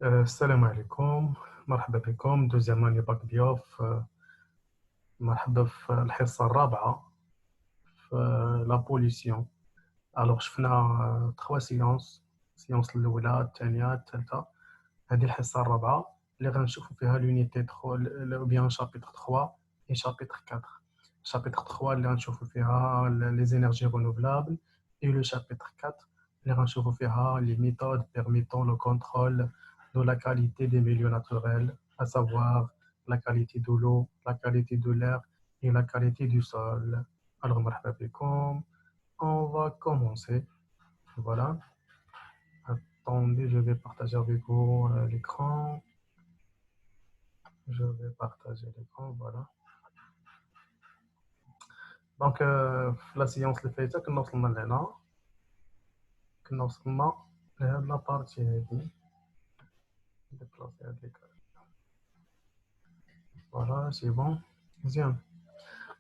السلام عليكم. مرحبا بكم دوزيام اني باك ضياف. مرحبا في الحصة الرابعة في لا بوليسيون. الوغ شفنا 3 سيونس الأولى الثانية الثالثة. هذه الحصة الرابعة اللي غنشوفوا فيها لونيتي 3 أو بيان شابيتر 3 et chapitre 4. chapitre 3 اللي غنشوفوا فيها les énergies renouvelables et le chapitre 4 اللي غنشوفوا فيها les méthodes permettant le contrôle de la qualité des milieux naturels, à savoir la qualité de l'eau, la qualité de l'air et la qualité du sol. Alors, مرحبا بكم. On va commencer. Voilà. Attendez, je vais partager avec vous l'écran. Je vais partager l'écran, voilà. Donc, la séance اللي فاتت كنا وصلنا لهنا. كنا وصلنا لهاد لا بارتي هادي. déplacer هاد Voilà, c'est bon. Bien.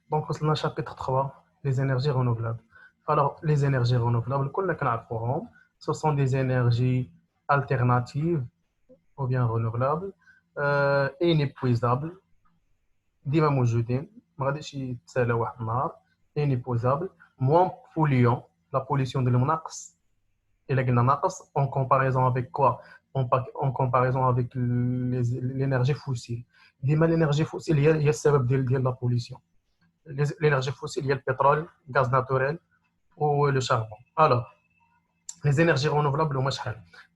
Donc, on a chapitre 3, les énergies renouvelables. Alors, les énergies renouvelables, ce sont des énergies alternatives ou bien renouvelables et inépuisables. ديما موجودين ما غاديش يتسالى واحد النهار. inépuisables, moins polluants. La pollution de l'homme إلا قلنا ناقص en comparaison avec quoi? En comparaison avec l'énergie fossile. ديما l'énergie fossile هي السبب ديال la pollution. L'énergie fossile, il y a le pétrole, le gaz naturel ou le charbon. Alors, les énergies renouvelables,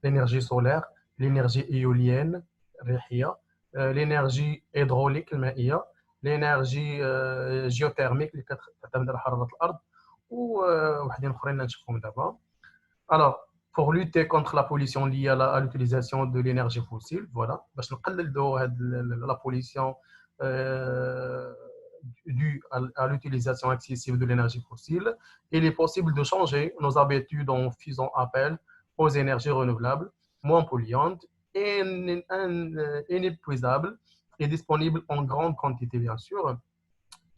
l'énergie solaire, l'énergie éolienne, l'énergie hydraulique, l'énergie géothermique, ou alors, pour lutter contre la pollution liée à l'utilisation de l'énergie fossile, voilà, la pollution due à l'utilisation excessive de l'énergie fossile, il est possible de changer nos habitudes en faisant appel aux énergies renouvelables, moins polluantes, inépuisables et disponibles en grande quantité, bien sûr.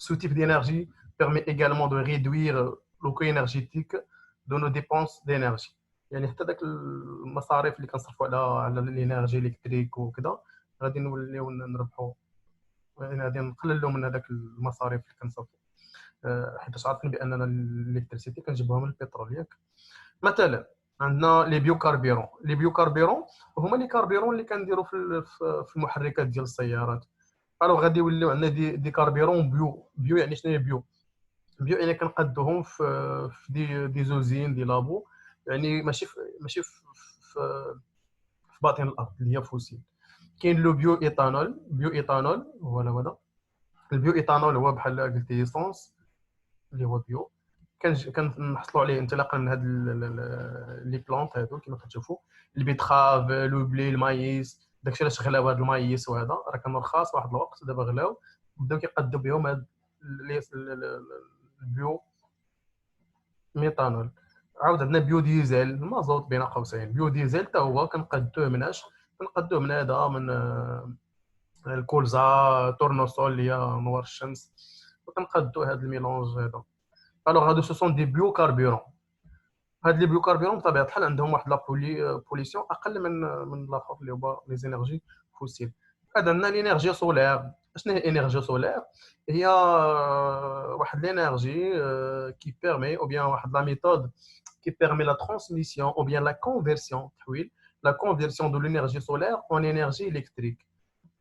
Ce type d'énergie permet également de réduire le coût énergétique de nos dépenses d'énergie. يعني حتى داك المصاريف اللي كنصرفوا على الانرجي الكتريك وكذا غادي نوليو نربحوا، غادي نقللوا من هذاك المصاريف اللي كنصرفوا، حيت عارفين باننا الالكتريسيتي كنجيبوها من البترول ياك. مثلا عندنا لي بيوكاربيرون هما لي كاربيرون اللي كنديروا في المحركات ديال السيارات. الوغ غادي يوليو عندنا دي كاربيرون بيو يعني شنو هي بيو يعني كنقادوهم في دي زوزين دي لابو، يعني ماشي في باطن الارض اللي هي فوسيل. كاين لو بيو ايثانول هو البيو ايثانول هو بحال قلتي ايسونس اللي هو بيو، كنحصلوا عليه انطلاقا من هاد لي بلانت هادو كما كتشوفوا، البيتخاف، لو بلي، المايس، داكشي علاش غلاو هاد المايس وهذا راه كانوا رخاص واحد الوقت، دابا غلاو بداو كيقادوا بهم هاد البيو ميثانول. عاود عندنا بيو ديزل المازوت بين قوسين، بيو ديزل حتى هو كنقادوه من اش؟ كنقادوه من هذا من الكولزا تورنوسول اللي هي نوار الشمس، وكنقادوه هذا الميلونج هذا. الوغ هادو سو سون دي بيو كاربيرون. هاد لي بيو كاربيرون بطبيعه الحال عندهم واحد لا بوليسيون اقل من الاخر اللي هو لي زينيرجي فوسيل. هذا عندنا لينيرجي سولير. شنو هي انرجي سولير؟ هي واحد لينيرجي كي بيرمي او بيان واحد لا ميثود qui permet la transmission ou bien la conversion de l'énergie solaire en énergie électrique.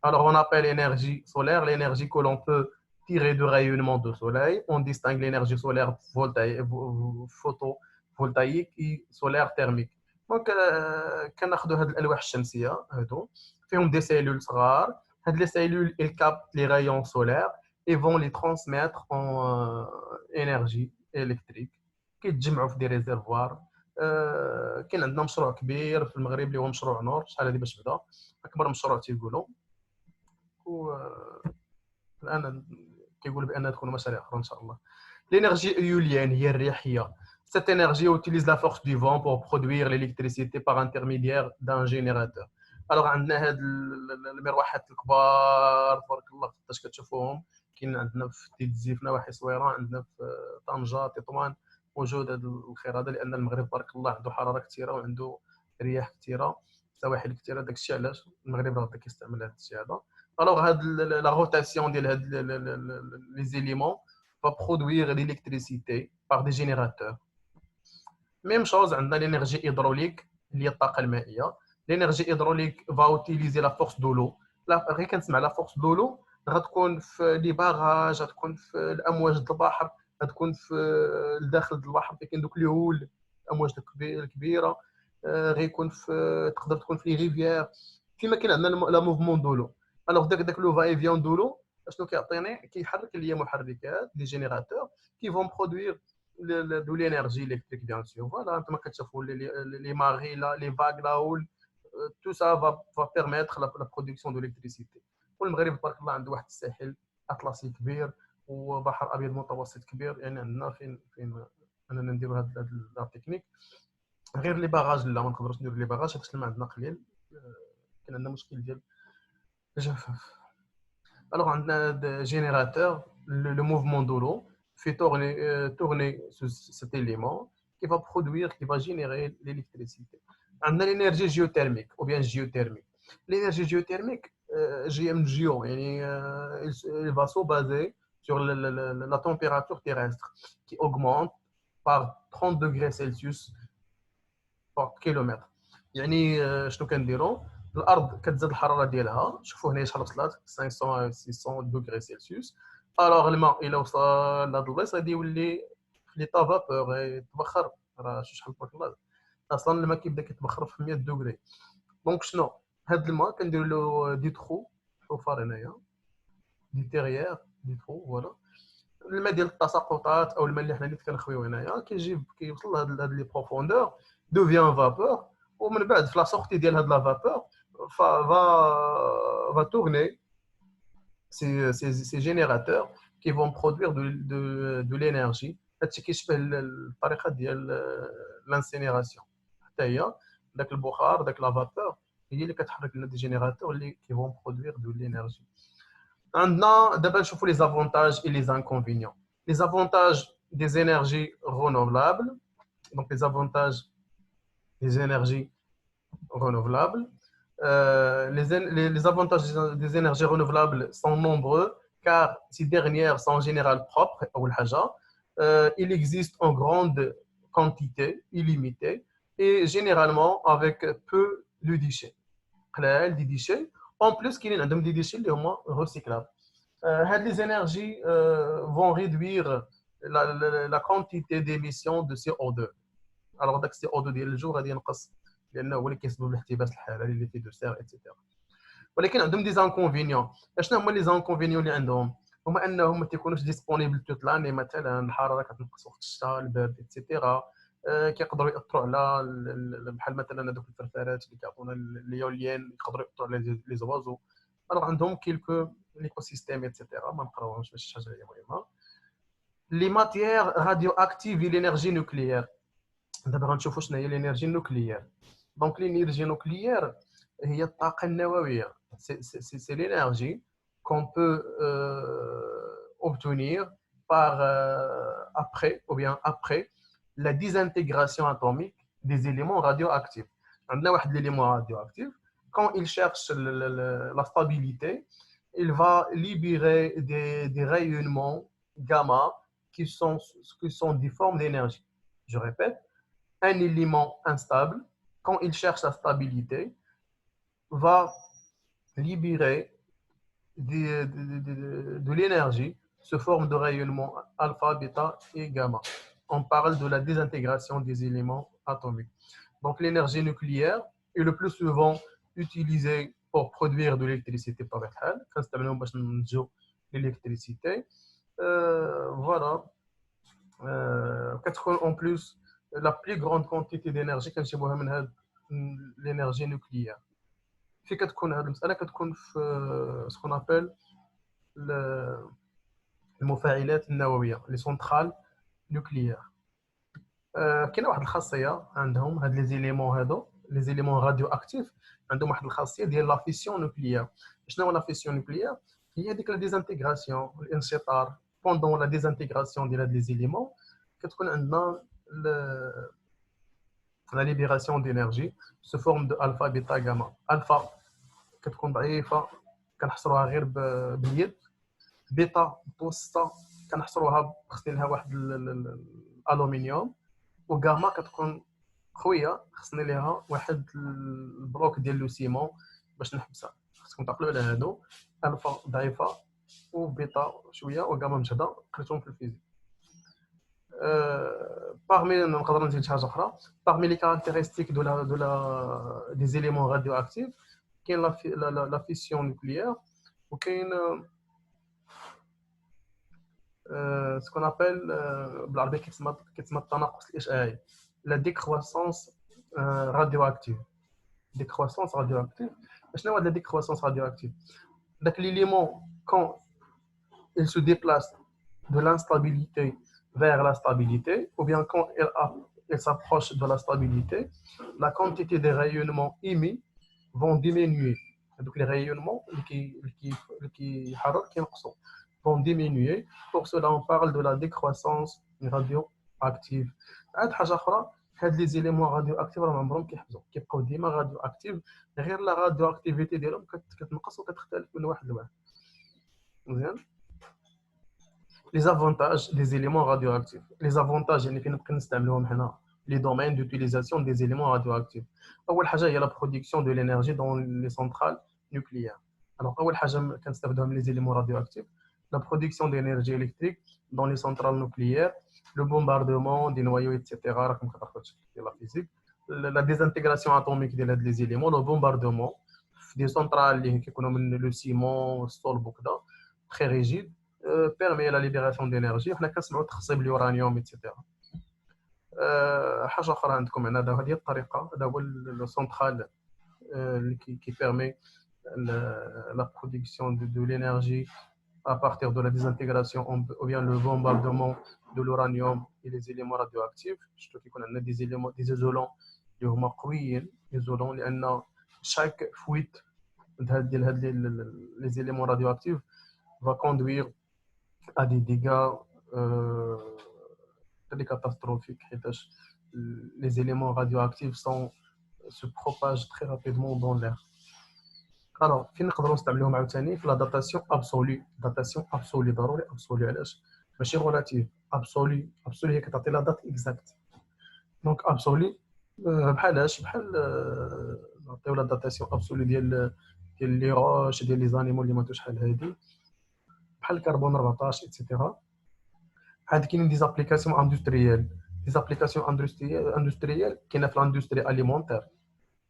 Alors, on appelle énergie solaire l'énergie que l'on peut tirer du rayonnement du soleil. On distingue l'énergie solaire photovoltaïque et solaire thermique. Donc, كناخذوا هاد الألواح الشمسية هادو فيهم des cellules صغار. هاد les cellules elles captent les rayons solaires et vont les transmettre en énergie électrique. كيتجمعوا في دي ريزيرفوار. كاين عندنا مشروع كبير في المغرب اللي هو مشروع نور، شحال هذه باش بدا اكبر مشروع تيقولوا، والان كيقول بان تكون مشاريع اخرى ان شاء الله. l'énergie éolienne هي الرياحيه. cette énergie utilise la force du vent pour produire l'électricité par intermédiaire d'un générateur. alors عندنا هاد المروحات الكبار تبارك الله فاش كتشوفوهم، كاين عندنا في تيزي في نواحي صويره، عندنا في طنجه، تطوان، موجود هذا الخير هذا، لان المغرب تبارك الله عنده حراره كثيره وعنده رياح كثيره. سواحل كثيره. داك الشيء علاش المغرب راه كيستعمل هذا الشيء هذا. الوغ هاد لا روتاسيون ديال هاد لي زيليمون va produire l'électricité par des générateurs. Même chose, on a l'énergie hydraulique, اللي هي الطاقة المائية. L'énergie hydraulique va utiliser la force de l'eau. غير كنسمع la force de l'eau غتكون في لي باراج، غتكون في الامواج د البحر، غتكون في الداخل د البحر فين كاين دوك اليهول، الامواج الكبيره. غيكون في، تقدر تكون في لي ريفيير، فيما كاين عندنا لا موفمون دولو. الوغ داك لو فاي فيان دولو شنو كيعطيني؟ كيحرك ليا محركات دي جينيراتور كي فون برودوير de l'énergie électrique, bien sûr. Voilà, les marées, là, les vagues, là, tout ça va permettre la production d'électricité. والمغرب تبارك الله عنده واحد الساحل اطلسي كبير وبحر ابيض متوسط كبير، يعني عندنا فين اننا نديروا هذا التكنيك. غير لي باراج لا ما نقدروش نديروا لي باراج حيت الماء عندنا قليل، كاين عندنا مشكل ديال الجفاف. الوغ عندنا جينيراتور لو موفمون دولو fait tourner cet élément qui va produire, qui va générer l'électricité. On a l'énergie géothermique ou bien géothermique. L'énergie géothermique, GMGO, elle va se baser sur la température terrestre qui augmente par 30 degrés Celsius par kilomètre. يعني شنو كنديروا؟ الارض كتزاد الحراره ديالها، شوفوا هنا شحال وصلت 500 600 دوغري سلسيوس. الوغ الماء الى وصل لهاد البلايص غادي يولي في ليطا فابور، يتبخر. راه شحال تبارك الله اصلا الماء كيبدا كيتبخر في 100 دوغري. دونك شنو هاد الماء كنديروا له دي تخو، حفر هنايا دي تيريير دي تخو. فوالا الماء ديال التساقطات او الماء اللي حنا نيت كنخويو هنايا كيوصل لهاد لي بروفوندور دوفيان فابور، ومن بعد في لا سورتي ديال هاد لا فابور va tourner ces générateurs qui vont produire de l'énergie. هادشي كيشبه الطريقه ديال لانسينيراسيون، حتى هي داك البخار داك لا فابور هي اللي كتحرك لنا دي جينيراتور اللي كي فون برودوير دو لينيرجي. عندنا دابا نشوفوا لي زافونتاج اي لي زانكونفينيون. لي زافونتاج des énergies renouvelables. Donc les avantages des énergies renouvelables. Les avantages des énergies renouvelables sont nombreux car ces dernières sont en général propres. Il existe en grande quantité, illimitée, et généralement avec peu de déchets. Des déchets. En plus, il y a des déchets qui sont recyclables. Les énergies vont réduire la quantité d'émissions de CO2. Alors, le CO2 ديال الجو غادي ينقص لانه هو اللي كيسبب الاحتباس الحراري اللي فيه دو سير ايتترا. ولكن عندهم دي زانكونفينيون. شنو هما لي زانكونفينيون اللي عندهم؟ هما انهم ما تيكونوش ديسپونيبل توت لاني، مثلا الحراره كتنقص وقت الشتاء، البرد ايتترا. كيقدروا ياثروا على بحال مثلا هذوك الفرفارات اللي كيعطونا اليوليان، يقدروا ياثروا على لي زوازو. الوغ عندهم كيلكو ليكو سيستيم ايتترا ما نقراوهمش ماشي شي حاجه اللي مهمه. لي ماتيير راديو اكتيف لينيرجي نوكليير. دابا غنشوفوا شنو هي الانرجي النوكليير. دونك الانرجي نوكليير هي الطاقه النوويه. سي l'énergie qu'on peut obtenir par après ou bien après la désintégration atomique des éléments radioactifs. عندنا واحد l'élément radioactif, quand il cherche la stabilité, il va libérer des rayonnements gamma qui sont des formes d'énergie. Je répète, un élément instable, quand il cherche la stabilité, va libérer de l'énergie sous forme de rayonnement alpha, bêta et gamma. On parle de la désintégration des éléments atomiques. Donc l'énergie nucléaire est le plus souvent utilisée pour produire de l'électricité par l'électricité. Voilà. En plus, la plus grande quantité d'énergie كنشبوها من هاد l'énergie nucléaire. في كتكون هاد المساله كتكون في سكون ابل المفاعلات النوويه لي سونترال نوكليير. كاينه واحد الخاصيه عندهم هاد لي زيليمون هادو، لي زيليمون راديو اكتيف عندهم واحد الخاصيه ديال لا فيسيون نوكليير. شنو هو لا فيسيون نوكليير؟ هي ديك لا ديزانتيغراسيون، الانشطار. بوندون لا ديزانتيغراسيون ديال هاد لي زيليمون كتكون عندنا la libération d'énergie se forme de alpha, bêta, gamma. Alpha, كتكون ضعيفة كنحصروها غير باليد. بيتا متوسطة كنحصروها خصني لها واحد الالومنيوم. وغاما كتكون خويه خصني ليها واحد البلوك ديال لو سيمون باش نحبسها. خصكم تعقلوا على هادو. الفا ضعيفه وبيتا شويه وغاما مجهده قريتهم في الفيزيك. parmi نقدر نزيد حاجه اخرى. parmi les caractéristiques des éléments radioactifs كاين la fission nucléaire وكاين ce qu'on appelle بالعربيه كيتسمى التناقص الاشعاعي. la décroissance radioactive. décroissance radioactive. شنو هو la décroissance radioactive؟ داك l'élément quand il se déplace de l'instabilité vers la stabilité, ou bien quand elle s'approche de la stabilité, la quantité des rayonnements émis vont diminuer. Donc les rayonnements qui vont diminuer. Pour cela, on parle de la décroissance radioactive. هاد les éléments radioactifs راهم عمرهم كيبقاو ديما radioactifs غير لا radioactivité ديالهم كتنقص وكتختلف من واحد لواحد. مزيان. Les avantages des éléments radioactifs. Les avantages يعني فين نبقى نستعملوهم حنا les domaines d'utilisation des éléments radioactifs. أول حاجة هي la production de l'énergie dans les centrales nucléaires. Alors أول حاجة كنستافدوها من les éléments radioactifs la production d'énergie électrique dans les centrales nucléaires, le bombardement des noyaux, etc. راكم كتعرفوا ديال la physique. La désintégration atomique ديال هاد les éléments, le bombardement في des centrales اللي كيكونوا من le ciment, الصلب وكذا très rigide. permet la libération d'énergie. حنا كنسمعوا تخصيب اليورانيوم ايتترا. حاجه اخرى عندكم هنا هذه هي الطريقه هذا هو لو سنترال qui permet la production de l'énergie à partir de la désintégration ou bien le bombardement de l'uranium et les éléments radioactifs. شفتوا كيكون عندنا des éléments des isolants اللي هما قويين isolants لان chaque fuite ديال هاد les éléments radioactifs va conduire à des dégâts catastrophiques. Les éléments radioactifs se propagent très rapidement dans l'air. Alors, فين نقدروا نستعملوهم عاوتاني في لا داتاسيون ابسولي. داتاسيون ابسولي ضروري ابسولي علاش ماشي ريلاتيف. ابسولي هي كتعطي لا دات اكزاكت. دونك ابسولي بحالاش بحال نعطيو لا داتاسيون ابسولي ديال لي روش ديال لي زانيمول اللي ماتوا شحال هادي بحال الكربون 14 ايتترا. عاد كاينين دي زابليكاسيون اندستريال. دي زابليكاسيون اندستريال كاينه في الاندستري اليمونتير.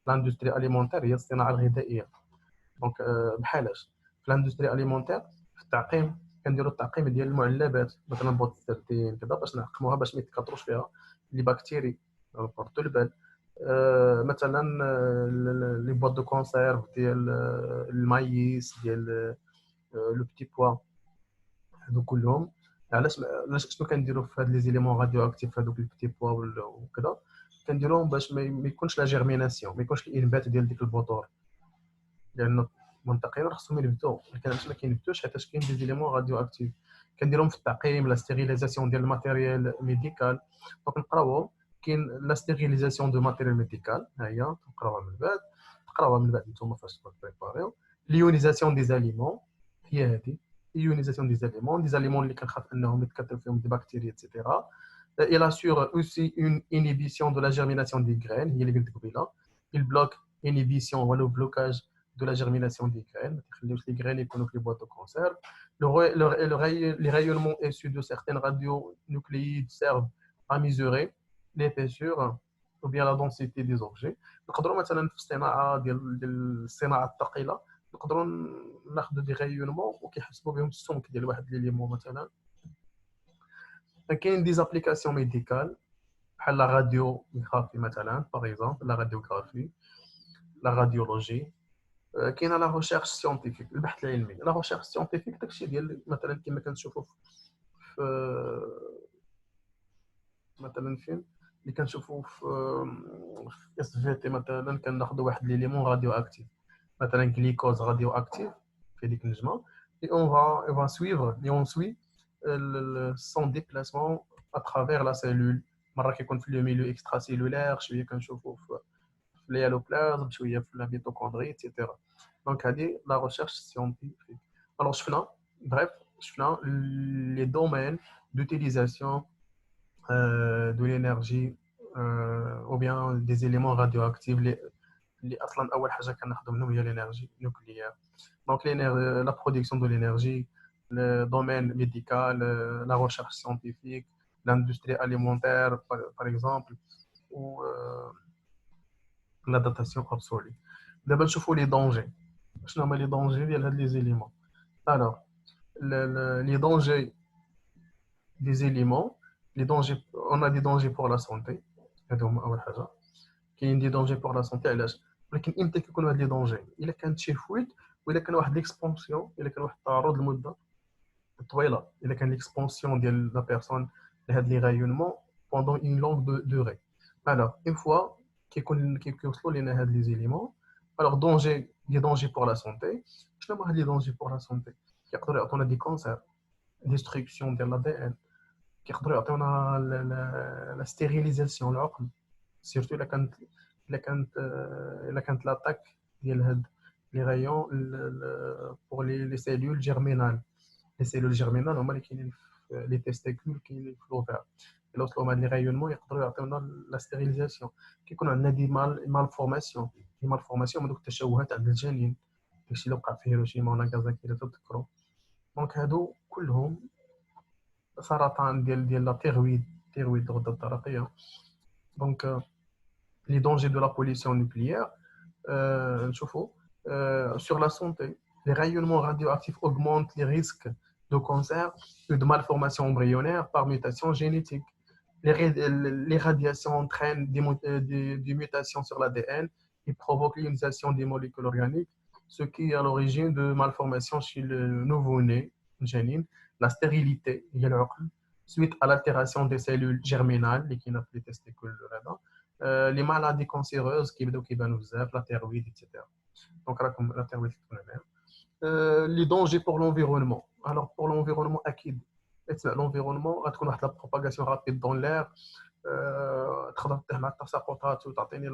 الاندستري اليمونتير هي الصناعه الغذائيه. دونك بحالاش في الاندستري اليمونتير في التعقيم كنديروا التعقيم ديال المعلبات مثلا بوط السردين كذا باش نعقموها باش ما يتكاثروش فيها لي بكتيري بورتو البال. مثلا لي بوط دو كونسيرف ديال المايس ديال لو بتي بوا هادو كلهم. علاش شنو كنديروا في هاد لي زيليمون راديو اكتيف هادوك البتي بوا وكذا كنديروهم باش ما يكونش لا جيرميناسيون ما يكونش الانبات ديال ديك البذور لان منطقيا خصهم ينبتوا ولكن علاش ما كينبتوش حيت كاين دي زيليمون راديو اكتيف كنديرهم في التعقيم لا ستيريليزاسيون ديال الماتيريال ميديكال. دونك نقراوهم كاين لا ستيريليزاسيون دو ماتيريال ميديكال ها هي تقراوها من بعد نتوما فاش بريباريو. ليونيزاسيون دي زاليمون هي هذه ionisation des aliments اللي كنخاف انهم يتكثروا فيهم دي بكتيريا etc. Il assure aussi une inhibition de la germination des graines هي اللي قلت قبيله. Il bloque inhibition ولا blocage de la germination des graines ما تخليوش les graines يكونوا في les boîtes de conserve. Les rayonnements issus de certaines radionucléides servent à mesurer l'épaisseur ou bien la densité des objets. نقدروا مثلا في الصناعه ديال الصناعه الثقيله نقدروا ناخذوا دي غايونمون وكيحسبوا بهم السمك ديال واحد ليليمون مثلا. كاين دي زابليكاسيون ميديكال بحال لا راديوغرافي مثلا باغ اكزومبل لا راديوغرافي لا راديولوجي. كاينه لا ريشيرش سيونتيفيك البحث العلمي. لا ريشيرش سيونتيفيك داكشي ديال مثلا كما كنشوفوا في مثلا فين اللي كنشوفوا في اس في تي مثلا كناخذوا واحد ليليمون راديو اكتيف مثلا glucose radioactif في ديك النجمه et on va suivre et on suit son déplacement à travers la cellule مره كيكون في لو ميلو اكسترا سيلولير شويه كنشوفوا في اليالوبلازم شويه في لا ميتوكوندري ايتترا دونك هذه لا ريشيرش سيونتيفيك الوغ شفنا bref شفنا les domaines d'utilisation de l'énergie ou bien des éléments radioactifs اللي اصلا اول حاجه كناخذوا منهم هي l'énergie nucléaire donc la production de l'énergie le domaine médical la recherche scientifique l'industrie alimentaire par exemple ou la datation absolue دابا نشوفوا les dangers شنو هما les dangers ديال هاد les éléments alors les dangers des éléments les dangers on a des dangers pour la santé هادو هما اول حاجه كاين دي دونجي بور لا سونتي علاش ولكن امتى كيكونوا هاد لي دونجي الا كانت شي فويت ولا كان واحد ليكسبونسيون الا كان واحد التعرض لمده طويله الا كان ليكسبونسيون ديال لا بيرسون لهاد لي رايونمون بوندون اون لونغ دوغي alors une fois كيوصلوا لينا هاد لي زيليمون alors danger دي دونجي بور لا سونتي شنو هما هاد لي دونجي بور لا سونتي يقدروا يعطونا دي كونسير ديستركسيون ديال لا دي ان كيقدروا يعطيونا لا ستيريليزاسيون العقم سيرتو الا كانت لاطاك ديال هاد لي غايون بور لي سيلول جيرمينال لي سيلول جيرمينال هما اللي كاينين في لي تيستيكول كاينين في لوفير الا وصلوا هاد لي غايونمون يقدروا يعطيونا لا ستيريليزاسيون كيكون عندنا دي مالفورماسيون من دوك التشوهات عند الجنين داكشي اللي وقع في هيروشيما وناغازاكي الا تذكروا دونك هادو كلهم سرطان ديال لا تيرويد الغده الدرقيه دونك les dangers de la pollution nucléaire sur la santé. Les rayonnements radioactifs augmentent les risques de cancer et de malformations embryonnaires par mutation génétique. Les radiations entraînent des mutations sur l'ADN et provoquent l'ionisation des molécules organiques, ce qui est à l'origine de malformations chez le nouveau-né, la stérilité, suite à l'altération des cellules germinales, les testicules, les maladies cancéreuses qui la thyroïde, etc. Donc, la thyroïde, les dangers pour l'environnement. Alors, pour l'environnement, l'environnement, la propagation rapide dans l'air,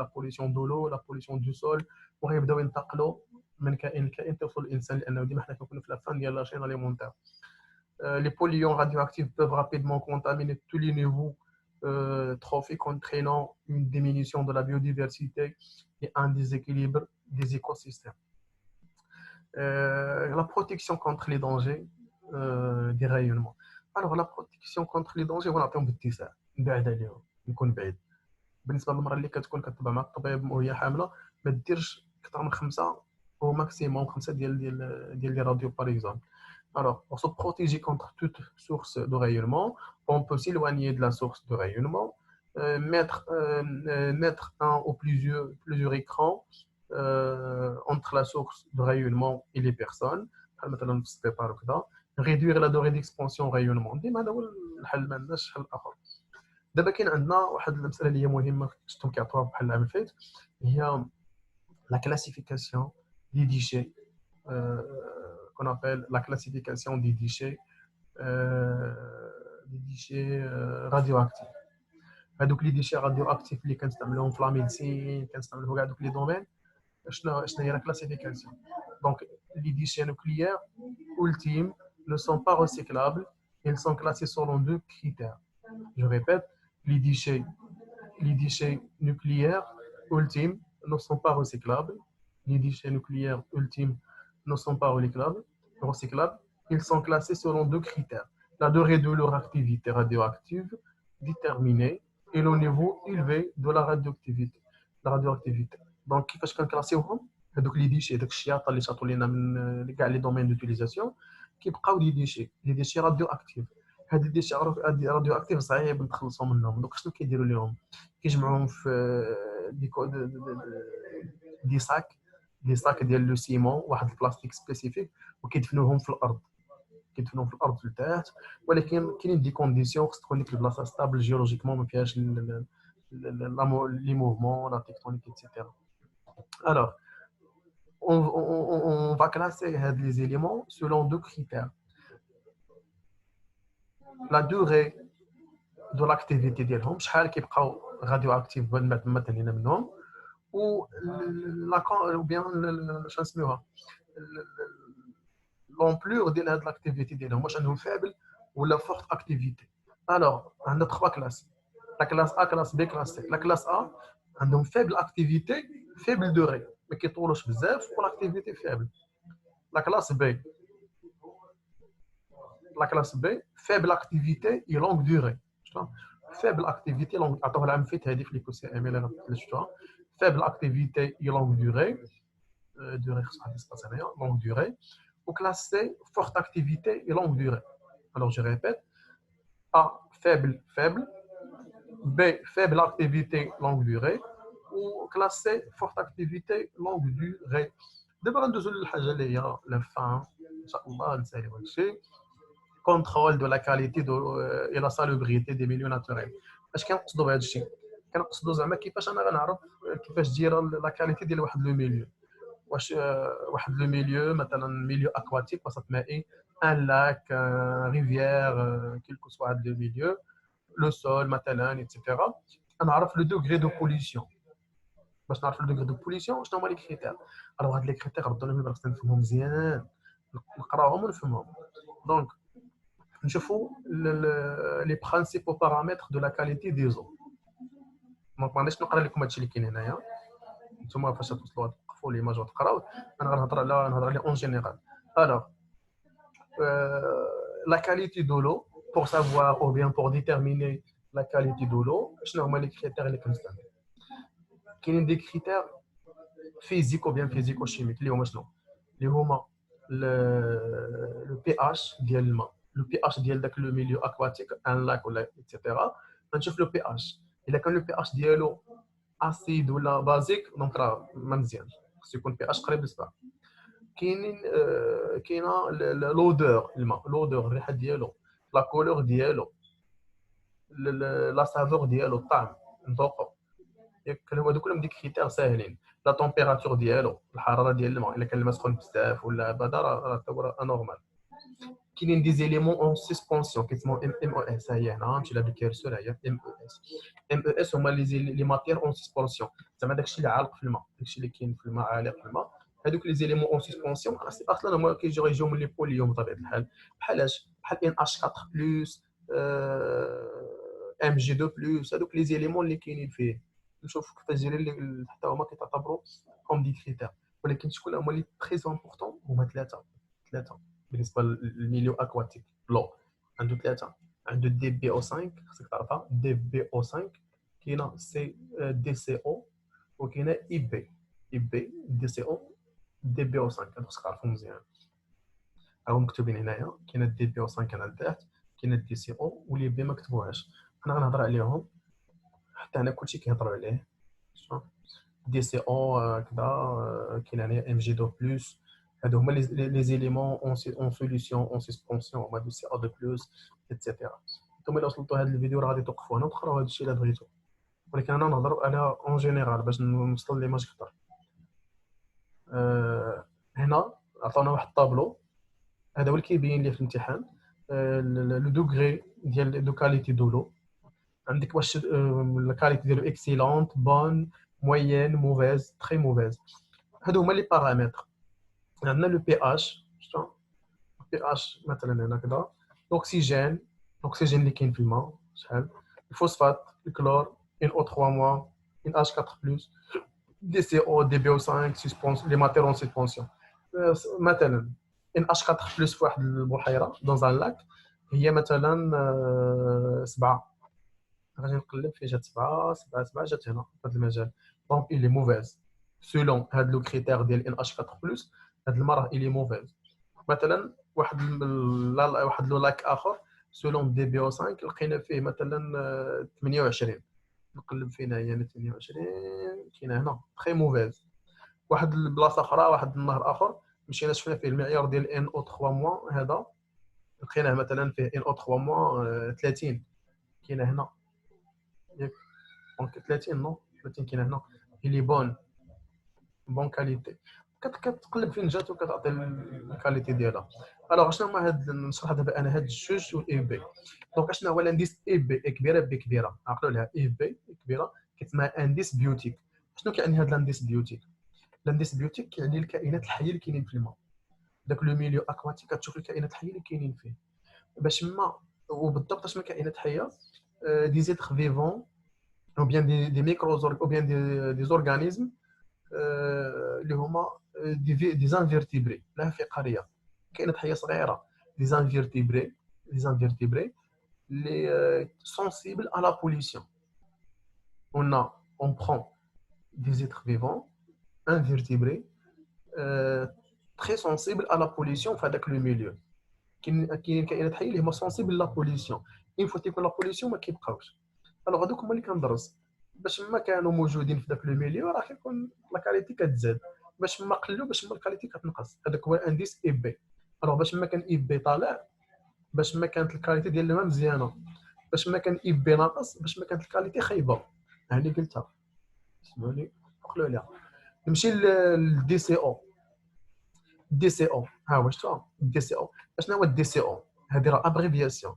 la pollution de l'eau, la pollution du sol, وغيبداو ينتقلوا من كائن لكائن توصل للإنسان لأنه ديما حنا كنكونوا في الفان ديال لا شين أليمونتير. Les polluants radioactifs peuvent rapidement contaminer tous les niveaux trophiques entraînant une diminution de la biodiversité et un déséquilibre des écosystèmes. La protection contre les dangers des rayonnements. Alors la protection contre les dangers ونعطيهم باتساع نبعد عليهم نكون بعيد بالنسبه للمراه اللي كتكون كتبع مع الطبيب وهي حامله ما ديرش اكثر من 5 او ماكسيموم 5 ديال لي راديو باغ اكزومبل. Alors, pour se protéger contre toute source de rayonnement, on peut s'éloigner de la source de rayonnement, mettre un ou plusieurs écrans entre la source de rayonnement et les personnes, réduire la durée d'expansion au rayonnement. ديما هذا هو الحل ما عندناش حل اخر. دابا كاين عندنا واحد المساله اللي هي مهمه شفتهم كيعطوها بحال العام الفايت هي la classification des déchets qu'on appelle la classification des déchets radioactifs. هذوك لي ديشي radioactifs اللي كنستعملوهم في لا ميديسين كنستعملوهم في كاع دوك لي دومين شنو هي la classification. Donc les déchets nucléaires ultimes ne sont pas recyclables, ils sont classés selon deux critères. Je répète, les déchets nucléaires ultimes ne sont pas recyclables. Les déchets nucléaires ultimes ne sont pas recyclables. Ils sont classés selon deux critères. La durée de leur activité radioactive déterminée et le niveau élevé de la radioactivité. Donc, كيفاش كنكلاسيوهم هذوك لي ديشي داك الشياطه اللي شاطوا لينا من كاع لي دومين دوتيليزاسيون كيبقاو دي ديشي راديو اكتيف. هاد الديشي راديو اكتيف صعيب نتخلصوا منهم. دونك شنو كيديروا لهم كيجمعوهم في دي ساك ديال لو سيمون واحد البلاستيك سبيسيفيك وكيدفنوهم في الارض لتحت ولكن كاينين دي كونديسيون خص تكون ديك البلاصه ستابل جيولوجيكمون ما فيهاش لي موفمون لا تكتونيك ايتترا. Alors on va classer les éléments selon deux critères. La durée دو لاكتيفيتي ديالهم شحال كيبقاو راديو اكتيف ما تهنينا منهم و لا او بيان شنو نسميوها l'ampleur ديال هاد لاكتيفيتي ديالهم واش عندهم فابل ولا فورت اكتيفيتي. الوغ عندنا 3 كلاس، لا كلاس A كلاس B كلاس C. لا كلاس A عندهم فابل اكتيفيتي فابل دوري ما كيطولوش بزاف والاكتيفيتي فابل. لا كلاس B la classe B faible activité et longue durée. Faible activité longue عطوها العام فيت هذه في لي كو سي ام اللي شفتوها. Faible activité et longue durée durée خصها ديسباس هنايا longue durée. Ou classe C forte activité et longue durée. Alors je répète, A faible, B faible activité longue durée ou classe C forte activité longue durée. دابا غندوزو للحاجه اللي هي لفان ان شاء الله نساليو هادشي. كونترول دو لا كاليتي دو اي لا سالوبريتي دي ميليو ناتوريل. اش كنقصدوا بهذا الشيء؟ كنقصدوا زعما كيفاش انا غنعرف كيفاش دايره لا كاليتي ديال واحد لو ميليو. واش واحد لو ميليو مثلا ميليو اكواتيك وسط مائي ان لاك ريفيير كيلكو سوا هاد لو ميليو لو سول مثلا ايتترا. غنعرف لو دوغري دو بوليسيون. باش نعرف لو دوغري دو بوليسيون شنو هما لي كريتير. الوغ هاد لي كريتير ردونا لي خصنا نفهمهم مزيان نقراوهم ونفهمهم. دونك نشوفوا لي برينسيبو بارامتر دو لا كاليتي دي زو. دونك ما غاديش نقرا لكم هادشي اللي كاين هنايا، نتوما فاش توصلوا توقفوا ليماج وتقراو. انا غنهضر على اون جينيرال. الوغ la qualité de l'eau pour savoir ou bien pour déterminer la qualité de l'eau شنو هما لي كريتير اللي كنستعمل. كاينين دي كريتير فيزيك او بيان فيزيكو شيميك اللي هما شنو؟ اللي هما لو بي اش ديال الماء، لو بي اش ديال داك لو ميليو اكواتيك ان لاك ولا ايتترا. غنشوف لو بي اش الا كان لو بي اش ديالو اسيد ولا بازيك دونك راه ما مزيانش، خصو يكون بي اش قريب للسبعه. كاينين كاينه لودور الماء، لودور الريحه ديالو، لا كولور ديالو، لا سافور ديالو، الطعم نذوقو. ياك هادو كلهم دي كريتير ساهلين. لا طومبيراتور ديالو، الحراره ديال الماء، الا كان الماء سخون بزاف ولا بدا راه هو انورمال. كاينين دي زيليمون اون سسبونسيون كيسموا ام او اس. هي هنا نمشي لها بالكيرسور، هي ام او اس. ام او اس هما لي ماتير اون سسبونسيون، زعما داكشي اللي عالق في الماء، داكشي اللي كاين في الماء عالق في الماء. هذوك لي زيليمون اون سسبونسيون اصلا هما كيجيو من لي بوليوم بطبيعه الحال. بحال ان اش 4 بلس ام جي 2 بلس. هذوك لي زيليمون اللي كاينين فيه نشوف كيفاش دايرين حتى هما كيتعتبروا كوم دي كريتير. ولكن شكون هما اللي تري امبورطون؟ هما ثلاثه بالنسبه للميليو اكواتيك. لو عنده ثلاثه، عنده دي بي او 5 خصك تعرفها، دي بي او 5. كاينه سي دي سي او وكاينه اي بي. اي بي دي سي او دي بي او 5 هادو خصك تعرفهم مزيان، راهم مكتوبين هنايا. كاينه دي بي او 5 هنا لتحت، كاينه دي سي او واللي بي ما كتبوهاش. انا غنهضر عليهم حتى هنا كلشي كيهضروا عليه. دي سي او كذا. كاين هنايا ام جي 2 بلس. هادو هما لي زيليمون اون سوليسيون اون سسبونسيون هما دو سي او 2 بلس ايتترا. نتوما الا وصلتوا هذا الفيديو راه غادي توقفوا هنا وتقراو هذا الشيء الا بغيتوا، ولكن انا نهضر على اون جينيرال باش نوصل ليماج اكثر. هنا عطاونا واحد الطابلو، هذا هو اللي كيبين لي في الامتحان لو دوغري ديال دو كاليتي دو لو. عندك واش الكاليتي ديالو اكسيلونت، بون، موين، موفيز، تري موفيز. هادو هما لي بارامتر. عندنا لو بي اش، شفتوا بي اش مثلا هنا كذا. الاكسجين اللي كاين في الماء شحال، الفوسفات، الكلور، ان او 3 موا، ان اش 4 بلس، دي سي او، دي بي او 5 سسبونس لي ماتير اون سسبونسيون. مثلا ان اش 4 بلس في واحد البحيره دون ان لاك هي مثلا 7. غادي نقلب فيه جات 7 جات هنا في هذا المجال. دونك إلي موفيز سولون هاد لو كريتير ديال ان اش 4 بلس. هاد المره إلي موفيز. مثلا واحد لو لاك اخر سولون دي بي او 5 لقينا فيه مثلا 28. نقلب فينا هي 28 كاينه هنا تري موفيز. واحد البلاصه اخرى، واحد النهر اخر مشينا شفنا فيه المعيار ديال ان او 3 موا، هذا لقيناه مثلا فيه ان او 3 موا 30. كاينه هنا ياك دونك 30 نو 30 كاينه هنا. إلي بون كاليتي. كتقلب فين جات وكتعطي الكاليتي ديالها. الوغ شنو هما هاد نشرح دابا انا هاد الجوج والاي بي. دونك شنو هو الانديس اي بي؟ اي كبيره بي كبيره، عقلوا لها اي بي كبيره كتسمى انديس بيوتيك. شنو كيعني هاد الانديس بيوتيك؟ الانديس بيوتيك كيعني الكائنات الحيه اللي كاينين في الماء، داك لو ميليو اكواتيك كتشوف الكائنات الحيه اللي كاينين فيه باش ما. وبالضبط شنو كائنات حيه؟ دي زيتر فيفون او بيان دي ميكرو او بيان دي زورغانيزم اللي هما دي زانفيرتيبري لا فقاريه، كائنات حيه صغيره، دي زانفيرتيبري، دي زانفيرتيبري اللي سونسيبل à la pollution. On prend des êtres vivants invertébrés très sensibles à la pollution في هذاك لو ميليو. كاينين كائنات حيه اللي هما سونسيبل لا بوليسيون، اين فوا تيكون لا بوليسيون ما كيبقاوش. الوغ هذوك هما اللي كندرس باش ما كانوا موجودين في ذاك لو ميليو راه كيكون لا كاليتي كتزاد، باش ما قلوا باش ما الكاليتي كتنقص. هذاك هو الانديس اي بي. الوغ باش ما كان اي بي طالع باش ما كانت الكاليتي ديال الماء مزيانه، باش ما كان اي بي ناقص باش ما كانت الكاليتي خايبه. هاني قلتها، سمعوني عقلوا عليها. نمشي للدي سي او. دي سي او ها واش شفتوا دي سي او؟ شنو هو الدي سي او؟ هذه راه ابريفياسيون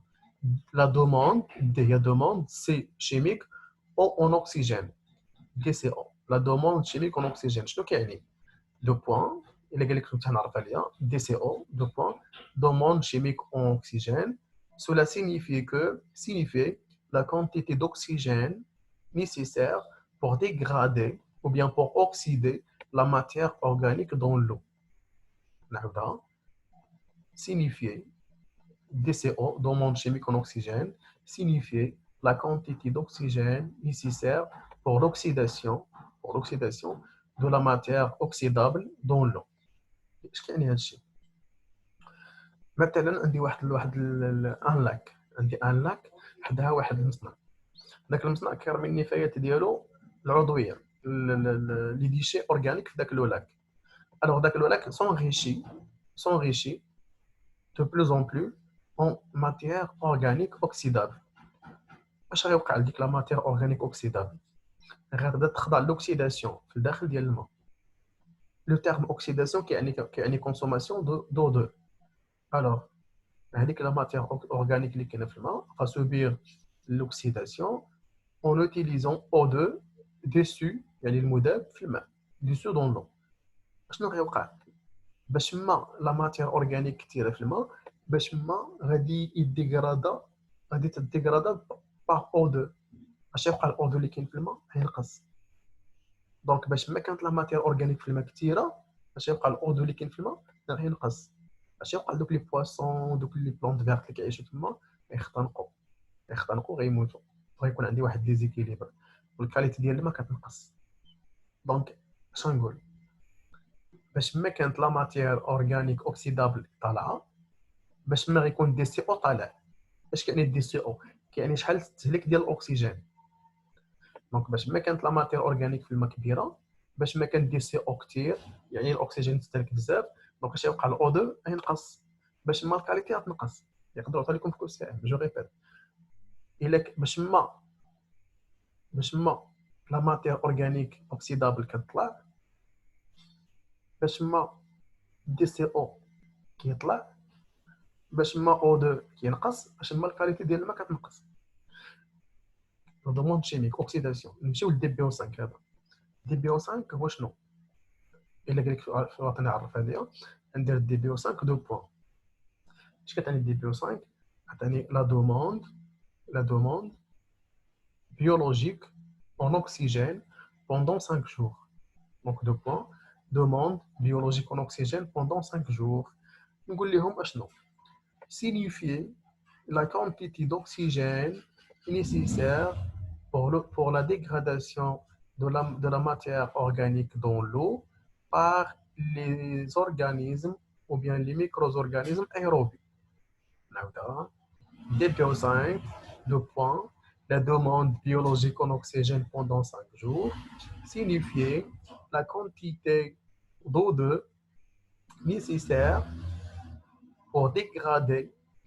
لا دوموند، دي هي دوموند سي شيميك او اون اوكسيجين. دي سي او لا دوموند شيميك اون اوكسيجين. شنو كيعني؟ دو بوين الا قال لك كنت نعرف عليها دي سي او دو بوين دوموند شيميك اون اوكسيجين. Cela signifie la quantité d'oxygène nécessaire pour dégrader ou bien pour oxyder la matière organique dans l'eau. نعاودها. Signifier DCO, demande chimique en oxygène, signifier la quantité d'oxygène nécessaire pour l'oxydation de la matière oxydable dans l'eau. اش كيعني هذا الشيء؟ مثلا عندي واحد ان لاك، عندي ان لاك حدها واحد المصنع. ذاك المصنع كيرمي النفايات ديالو العضويه لي ديشي اورغانيك في ذاك لو لاك. الوغ ذاك لو لاك s'enrichit de plus en plus en matière organique oxydable. اش غيوقع لديك لا ماتير اورغانيك اوكسيدابل؟ غتبدا تخضع لوكسيداسيون في الداخل ديال الماء. لو تيرم اوكسيداسيون كيعني كونسوماسيون دو 2. الوغ هذيك لا ماتير اورغانيك اللي كاينه في الماء غاسوبير l'oxydation en utilisant O2 dessus يعني المذاب في الماء dessus dans l'eau. شنو غيوقع؟ باش ما لا ماتير اورغانيك كثيره في الماء باش ما غادي يديغرادا، غادي تديغرادا باغ او 2. اش يوقع الاو 2 اللي كاين في الماء؟ غينقص. دونك باش ما كانت لا ماتير اورغانيك في الماء كثيره اش يوقع الاو 2 اللي كاين في الماء؟ غينقص. اش يوقع دوك لي بواسون دوك لي بلونت فيرت اللي كيعيشوا تما؟ غيختنقوا غيموتوا، غيكون عندي واحد ديزيكيليبر والكاليتي ديال الماء كتنقص. دونك اش غنقول؟ باش ما كانت لا ماتير اورغانيك اوكسيدابل طالعه باش ما غيكون دي سي او طالع. اش كيعني دي سي او؟ كيعني شحال التهليك ديال الاكسجين. دونك باش ما كانت لا ماتير اورغانيك في الماء كبيره باش ما كان دي سي او كثير يعني الاكسجين تستهلك بزاف. دونك اش يوقع الاو 2 ينقص باش ما الكاليتي غتنقص. يقدروا يعطوا لكم في كل ساعه جو ريبيت. الا باش ما لا ماتير اورغانيك اوكسيدابل كتطلع باش ما دي سي او كيطلع باش ما او 2 كينقص باش ما الكاليتي ديال الماء كتنقص. دوموند شيميك اوكسيداسيون. نمشيو للدي بي او 5. هذا دي بي او 5 هو شنو؟ الا قال لك في الوطن نعرف هذه ندير دي بي او 5 دو بوين. اش كتعني دي بي او 5؟ كتعني لا دوموند biologique en oxygène pendant 5 jours. Donc deux points, demande biologique en oxygène pendant 5 jours. نقول لهم اشنو؟ Signifier la quantité d'oxygène nécessaire pour la dégradation de la matière organique dans l'eau par les organismes ou bien les micro-organismes aérobies. DPO5, deux points, la demande biologique en oxygène pendant 5 jours, signifier la quantité d'O2 nécessaire pour dégrader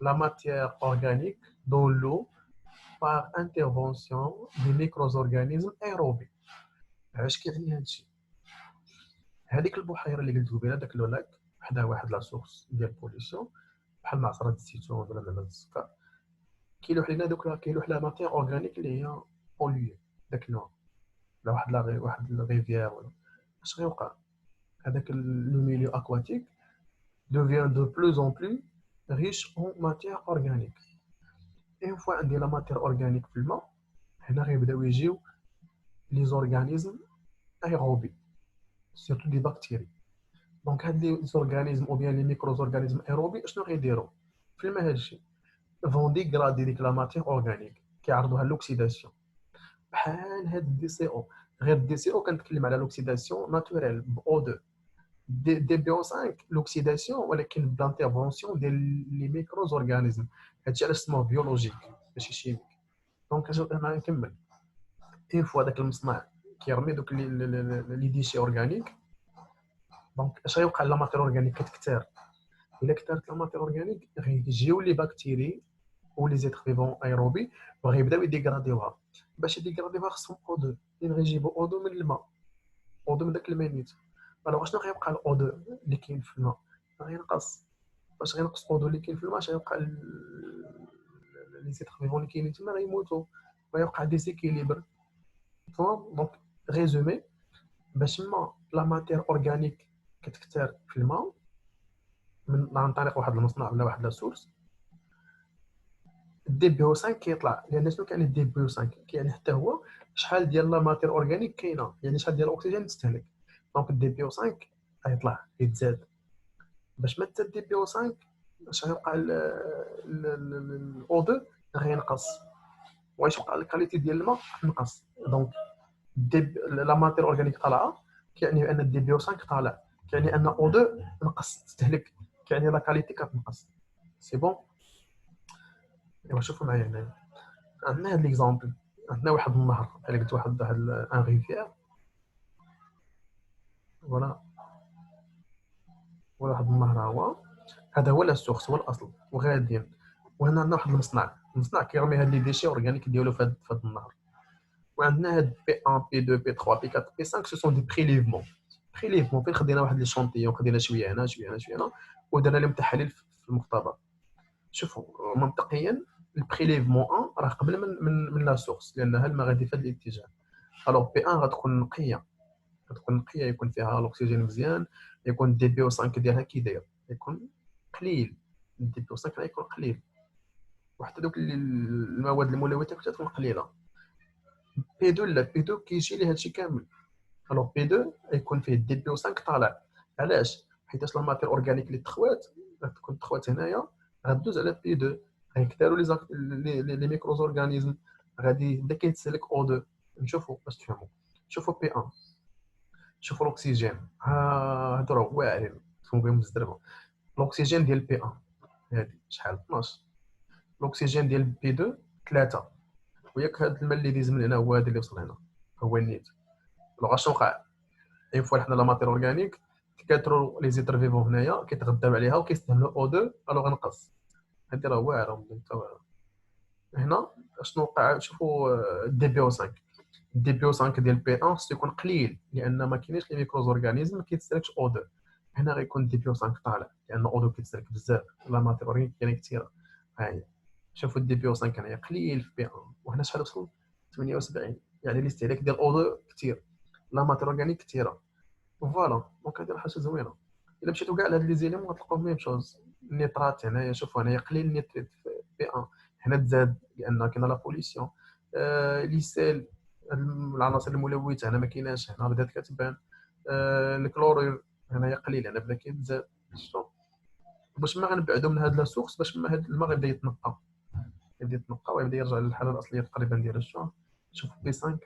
la matière organique dans l'eau par intervention des micro-organismes aérobies. اش كيعني هذا الشيء؟ هذيك البحيره اللي قلت قبيله داك لو لاك وحده واحد لا سورس ديال بوليسيون بحال معصره الزيتون ولا معمل السكر كيلوح لنا دوك كيلوح لا ماتير اورغانيك اللي هي بوليي داك النوع لا واحد واحد الريفيير ولا اش غيوقع هذاك لو ميليو اكواتيك devient de plus en plus riche en matière organique. Une fois عندي لا ماتير اورغانيك في الماء هنا غيبداو يجيو لي زورغانيزم ايروبي سيرتو دي بكتيري دونك هاد لي زورغانيزم او بيان لي ميكرو زورغانيزم ايروبي اشنو غيديروا في الماء هادشي فون ديغرادي ديك لا ماتير اورغانيك كيعرضوها لوكسيداسيون بحال هاد دي سي او غير دي سي او كنتكلم على لوكسيداسيون ناتوريل ب او 2 دي بي او 5 لوكسيداسيون ولكن بلانترفونسيون ديال لي ميكرو زورغانيزم هادشي علاش سموه بيولوجيك ماشي شيميك دونك انا نكمل اون فوا داك المصنع كيرمي دوك لي ديشي اورغانيك دونك اش غيوقع لا ماتير اورغانيك كتكثر الا كثرت لا ماتير اورغانيك غيجيو لي بكتيري ou les êtres vivants aérobes وغيبداو يديغراديوها باش يديغراديوها خصهم O2 اللي غيجيبوا O2 من الماء O2 من داك الماء نيت الوغ شنو غيوقع ال O2 اللي كاين في الماء غينقص باش غينقص O2 اللي كاين في الماء اش غيوقع لي êtres vivants اللي كاينين تما غيموتوا غيوقع ديسيكيليبر دونك ريزومي باش ما لا ماتير اورغانيك كتكثر في الماء من عن طريق واحد المصنع ولا واحد لا سورس الدي بي او 5 كيطلع لان شنو كيعني الدي بي او 5 كيعني حتى هو شحال ديال لا ماتير اورغانيك كاينه يعني شحال ديال الاكسجين تستهلك دونك الدي بي او 5 غيطلع يتزاد باش ما تزاد الدي بي او 5 اش غيوقع الاو 2 غينقص واش وقع الكاليتي ديال الماء تنقص دونك لا ماتير اورغانيك طالعه كيعني ان الدي بي او 5 طالع كيعني ان او 2 نقص تستهلك كيعني لا كاليتي كتنقص سي بون ايوا شوفوا معايا هنا عندنا هاد ليكزامبل عندنا واحد النهر بحال قلت واحد ان ريفيير ولا واحد النهر هو هذا هو السورس هو الاصل وغاديين وهنا عندنا واحد المصنع كيرمي هاد لي ديشي اورغانيك ديالو في هاد النهر وعندنا هاد بي 1 بي 2 بي 3 بي 4 بي 5 سو سون دي بريليفمون فين خدينا واحد لي شونتيون خدينا شويه هنا شويه هنا شويه هنا ودرنا لهم تحاليل في المختبر شوفوا منطقيا البريليفمون 1 راه قبل من لا سورس لانها الماء غادي في هذا الاتجاه الوغ بي 1 غتكون نقيه يكون فيها الاكسجين مزيان يكون دي بي او 5 ديالها كي داير يكون قليل الدي بي او 5 يكون قليل وحتى دوك المواد الملوثه كتكون قليله بي 2 لا بي 2 كيجي ليه هادشي كامل الوغ بي 2 يكون فيه دي بي او 5 طالع علاش حيت لا ماتير اورغانيك اللي تخوات تكون تخوات هنايا غدوز على بي 2 غيكثروا لي ميكرو اورغانيزم غادي يبدا كيتسلك او 2 نشوفوا باش تفهموا شوفوا بي 1 شوفوا الاكسجين هادو راه واعرين تفهموا بهم الزربه الاكسجين ديال بي 1 هادي شحال 12 الاكسجين ديال بي 2 3 وياك هاد الماء اللي ديز من هنا هو هذا اللي وصل هنا هو النيت لو شنو وقع اين فوا حنا لا ماتير اورغانيك كيكثروا لي زيتر فيفون هنايا كيتغداو عليها وكيستعملوا او 2 الوغ غنقص هادي راه واعره هنا شنو وقع شوفوا دي بي او 5 دي بي او 5 ديال بي 1 خصو يكون قليل لان ما كاينينش لي ميكروز اورغانيزم ما كيتسلكش او 2 هنا غيكون دي بي او 5 طالع لان او 2 كيتسلك بزاف لا ماتير اورغانيك كاينه كثيره ها هي شوفوا الدي بي او 5 كان قليل في بي 1 وهنا شحال وصل 78 يعني الاستهلاك ديال او 2 كثير لا ماتير اورغانيك كثيره فوالا دونك هذه حاجه زوينه الا مشيتو كاع لهاد لي زيليمون غتلقاو ميم شوز النيترات هنايا شوفوا هنايا قليل النيتريت في بي 1 هنا تزاد لان كاينه لا بوليسيون لي سيل العناصر الملوثه هنا ما كايناش هنا بدات كتبان الكلورير هنايا قليل هنا بدا كيتزاد باش ما غنبعدوا من هاد لا سورس باش ما هاد الماء غيبدا يتنقى ويبدا يرجع للحاله الاصليه تقريبا ديال الشهر شوف بي 5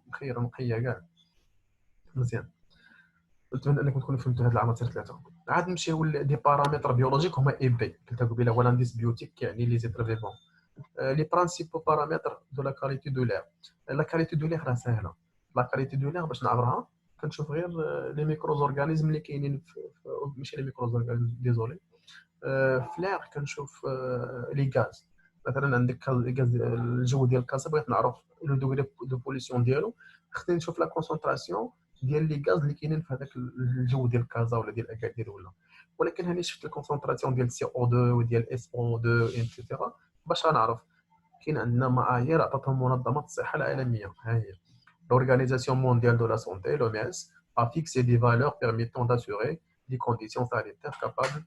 بخير نقيه كاع مزيان نتمنى انكم تكونوا فهمتوا هاد العناصر ثلاثه عاد نمشيو لدي بارامتر بيولوجيك هما اي بي قلت قبيله هو لانديس بيوتيك يعني لي زيتر فيفون لي برانسيبو بارامتر دو لا كاليتي دو لير لا كاليتي دو لير راه ساهله لا كاليتي دو لير باش نعبرها كنشوف غير لي ميكروز اورغانيزم اللي كاينين ماشي لي ميكروز اورغانيزم ديزولي في لير كنشوف لي غاز مثلا عندك الغاز الجو ديال كازا بغيت نعرف لو دوغري دو بوليسيون ديالو خصني نشوف لا كونسونطراسيون ديال لي غاز اللي كاينين في هذاك الجو ديال كازا ولا ديال اكادير ولا. ولكن هاني شفت الكونسنتراسيون ديال سي او 2 وديال اس او 2 ايتترا باش غنعرف. كاين عندنا معايير عطاتهم منظمه الصحه العالميه، ها هي l'Organisation mondiale de la santé, l'OMS, a fixé des valeurs permettant d'assurer des conditions sanitaires capables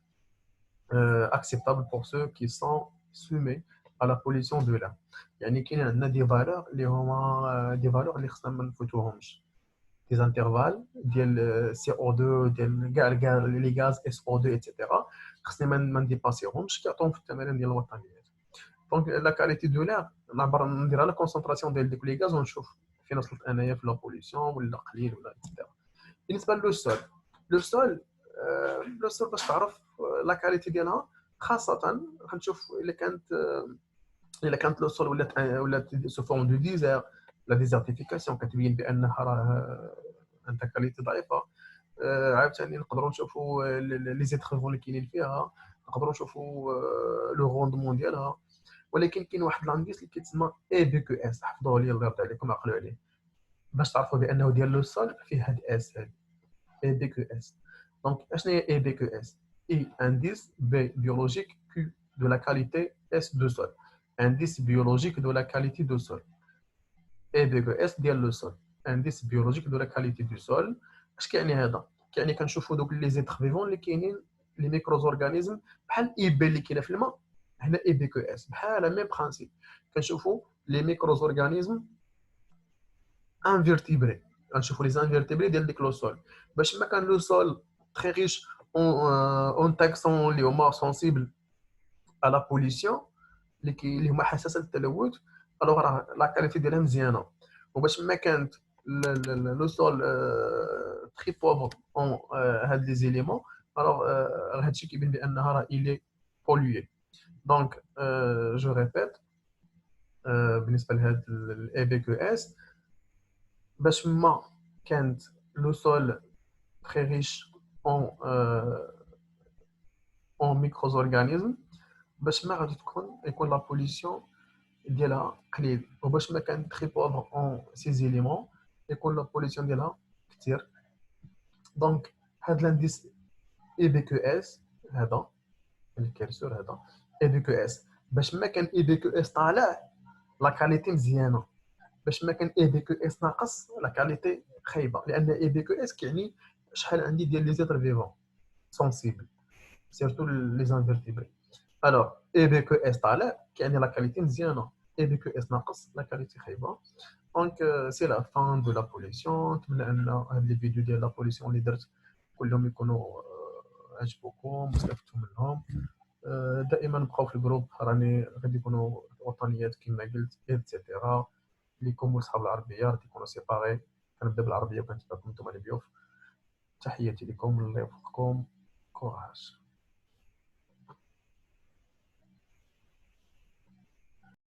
acceptables pour ceux qui sont soumis à la pollution de l'air. يعني كاين عندنا دي فالور اللي هما دي فالور اللي خصنا ما نفوتوهمش، دي انترفال ديال سي او 2 ديال كاع لي غاز اس او 2 ايتترا، خصني ما نديباسيوهمش كيعطوهم في التمارين ديال الوطنيات. دونك لا كاليتي دو لير نعبر نديرها لا كونسنتراسيون ديال ديك لي غاز ونشوف فين وصلت انايا في لا بوليسيون ولا قليل ولا ايتترا. بالنسبه لو سول، لو سول لو سول باش تعرف لا كاليتي ديالها، خاصه غنشوف الا كانت لو سول ولات سو فورم دو ديزير، لا ديزرتيفيكاسيون كتبين بانها راه عندها كاليتي ضعيفه. عاوتاني نقدروا نشوفوا لي زيترفون اللي كاينين فيها، نقدروا نشوفوا لو روندمون ديالها. ولكن كاين واحد لانديس اللي كيتسمى اي بي كيو اس، حفظوه لي الله يرضي عليكم عقلوا عليه باش تعرفوا بانه ديال لو سول فيه هاد اس هادي اي بي كيو اس. دونك اشنو هي اي بي كيو اس؟ اي انديس بي بيولوجيك كيو دو لا كاليتي اس دو سول، indice biologique de la qualité du sol. اي بي كو اس ديال لو سول، انديس بيولوجيك دو لا كاليتي دو سول. اش كيعني هذا؟ كيعني كنشوفوا دوك لي زيتر فيفون اللي كاينين، لي ميكروز اورغانيزم بحال اي بي اللي كاينه في الماء، هنا اي بي كو اس بحال ميم برانسيب. كنشوفوا لي ميكروز اورغانيزم انفيرتيبري، غنشوفوا لي زانفيرتيبري ديال ديك لو سول. باش ما كان لو سول تري ريش اون تاكسون اللي هما سونسيبل à la pollution، اللي هما حساسه للتلوث، الوغ راه لا كاليتي ديالها مزيانه. وباش ما كانت لو سول تري بوفر اون هاد لي زيليمون، الوغ هادشي كيبين بانها راه الي بوليي. دونك جو ريبيت بالنسبه لهاد الاي بي كيو اس، باش ما كانت لو سول تري ريش اون اون ميكروز اورغانيزم، باش ما غادي يكون لا بوليسيون ديالها قليل. وباش ما كان تري بوفر اون سي زيليمون يكون لا بوليسيون ديالها كثير. دونك هاد لانديس اي بي كيو اس هذا الكرسور هذا اي بي كيو اس، باش ما كان اي بي كيو اس طالع لا كاليتي مزيانه، باش ما كان اي بي كيو اس ناقص لا كاليتي خايبه. لان اي بي كيو اس كيعني شحال عندي ديال لي زيتر فيفون سونسيبل سيرتو لي زانفيرتيبري. الوغ اي بي كيو اس طالع كيعني لا كاليتي مزيانه، اي بي كيو اس ناقص لا كاليتي خايبه. دونك سي لا فان دو لا بوليسيون. نتمنى ان هاد لي فيديو ديال لا بوليسيون اللي درت كلهم يكونوا عجبوكم واستفدتوا منهم. دائما بقاو في الجروب، راني غادي يكونوا وطنيات كما قلت ايتترا. ليكم ولصحاب العربيه غادي يكونوا سيباري. كنبدا بالعربيه وكنتبعكم نتوما الضيوف. تحياتي لكم، الله يوفقكم، كوراج.